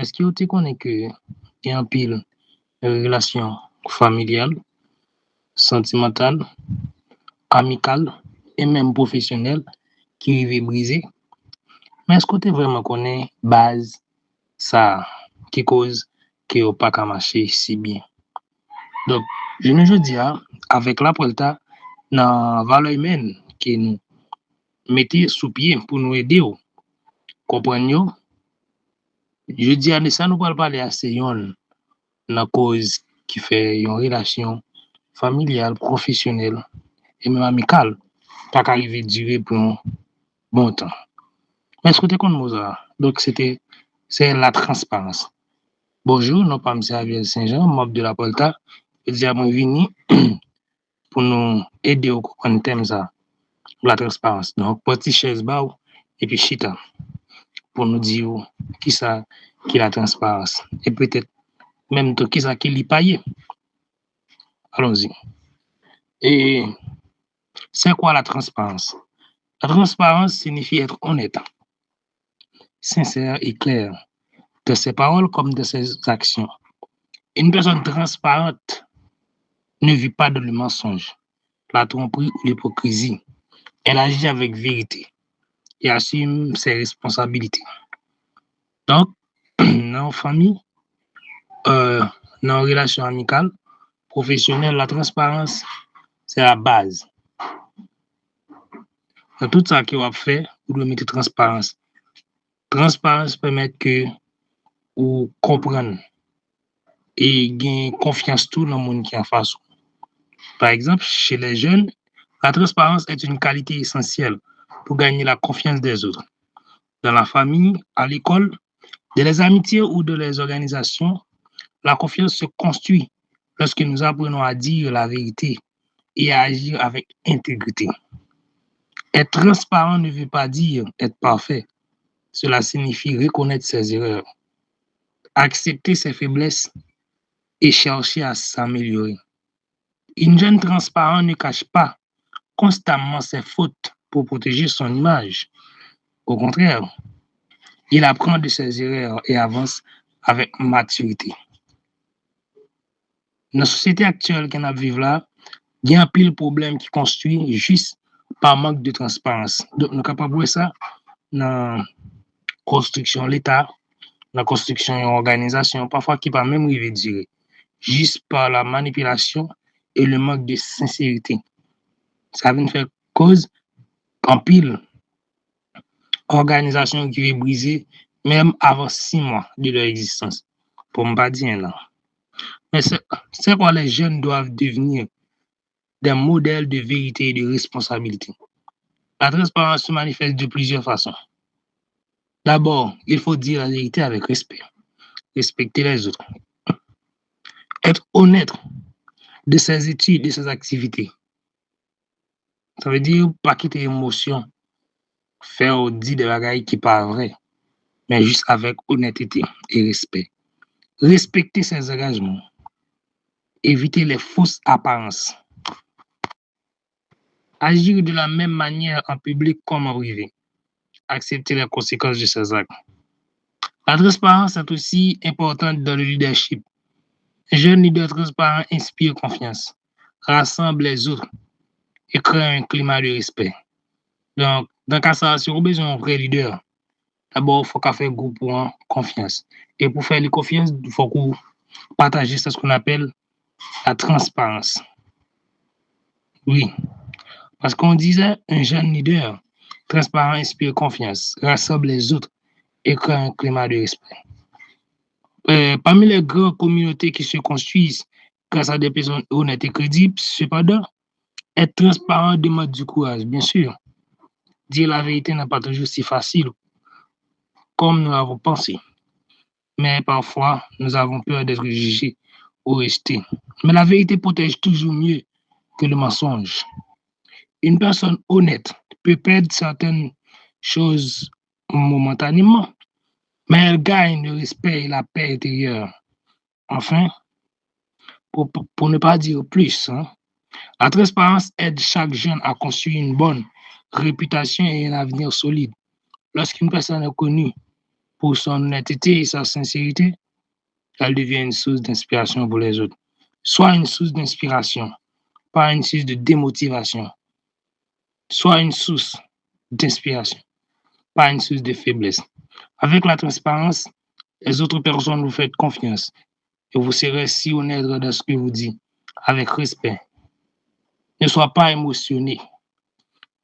est-ce que tu connais que il y a un pile relation familiale, sentimentale, amicale et même professionnelle qui vivent brisée? Mais est-ce que tu vraiment connais base ça qui cause que au pas qu'à marcher si bien? Donc, je ne dis avec la polta dans valeur humaine qui nous mettez sous pied pour nous aider, comprenez? Je dis à ça nous parle parler assez yon la cause qui fait une relation familiale, professionnelle et même amicale pas qu'arriver durer pour un bon temps. Mais est-ce que tu connais ça? Donc c'est la transparence. Bonjour, non pas M. Javier Saint-Jean, membre de la Polta. Je dis à mon vini pour nous aider au comprendre thème ça, la transparence. Donc, petit chaise bas et puis chita pour nous dire qui ça qui la transparence et peut-être même tout qui ça qui l'y paye. Allons-y. Et c'est quoi la transparence? La transparence signifie être honnête, sincère et clair de ses paroles comme de ses actions. Une personne transparente ne vit pas dans le mensonge, la tromperie ou l'hypocrisie. Elle agit avec vérité et assume ses responsabilités. Donc, dans la famille, dans la relation amicale, professionnelle, la transparence, c'est la base. Dans tout ça qu'on va faire, vous devez mettre transparence. Transparence permet que vous compreniez et gagner confiance tout dans le monde qui est en face. Par exemple, chez les jeunes, la transparence est une qualité essentielle pour gagner la confiance des autres. Dans la famille, à l'école, dans les amitiés ou dans les organisations, la confiance se construit lorsque nous apprenons à dire la vérité et à agir avec intégrité. Être transparent ne veut pas dire être parfait. Cela signifie reconnaître ses erreurs, accepter ses faiblesses et chercher à s'améliorer. Une jeune transparente ne cache pas constamment ses fautes pour protéger son image. Au contraire, il apprend de ses erreurs et avance avec maturité. Dans la société actuelle qu'on vit là, il y a un pile de problèmes qui construit juste par manque de transparence. Donc, nous sommes capables de voir ça dans la construction de l'État, dans la construction de l'organisation, parfois qui pas même arriver dire, juste par la manipulation et le manque de sincérité. Ça vient faire cause en pile organisation qui est brisée même avant 6 mois de leur existence. Pour ne pas dire là. Mais c'est quoi les jeunes doivent devenir des modèles de vérité et de responsabilité. La transparence se manifeste de plusieurs façons. D'abord, il faut dire la vérité avec respect. Respecter les autres. Être honnête de ses études, de ses activités. Ça veut dire pas quitter émotion, faire ou dire des bagailles qui pas vrai, mais juste avec honnêteté et respect. Respecter ses engagements. Éviter les fausses apparences. Agir de la même manière en public comme en privé. Accepter les conséquences de ses actes. La transparence est aussi importante dans le leadership. Un jeune leader transparent inspire confiance, rassemble les autres et crée un climat de respect. Donc, dans le cas ça, si on a besoin d'un vrai leader, d'abord, il faut qu'on fasse groupe pour confiance. Et pour faire les confiance, il faut qu'on partage ce qu'on appelle la transparence. Oui, parce qu'on disait, un jeune leader transparent inspire confiance, rassemble les autres et crée un climat de respect. Parmi les grandes communautés qui se construisent grâce à des personnes honnêtes et crédibles, cependant, être transparent demande du courage, bien sûr. Dire la vérité n'est pas toujours si facile comme nous l'avons pensé. Mais parfois, nous avons peur d'être jugés ou rejetés. Mais la vérité protège toujours mieux que le mensonge. Une personne honnête peut perdre certaines choses momentanément, mais elle gagne le respect et la paix intérieure. Enfin, pour ne pas dire plus, la transparence aide chaque jeune à construire une bonne réputation et un avenir solide. Lorsqu'une personne est connue pour son honnêteté et sa sincérité, elle devient une source d'inspiration pour les autres. Soit une source d'inspiration, pas une source de démotivation. Soit une source d'inspiration, pas une source de faiblesse. Avec la transparence, les autres personnes vous font confiance et vous serez si honnête dans ce que vous dites, avec respect. Ne sois pas émotionné.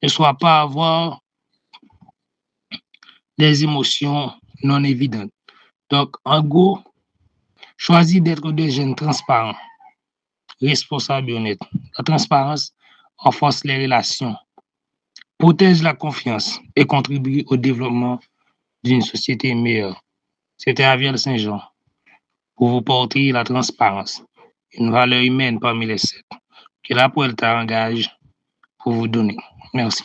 Ne sois pas avoir des émotions non évidentes. Donc, en gros, choisis d'être des jeunes transparents, responsables et honnêtes. La transparence renforce les relations, protège la confiance et contribue au développement d'une société meilleure. C'était Aviel Saint-Jean pour vous porter la transparence, une valeur humaine parmi les sept que la Puelta engage pour vous donner. Merci.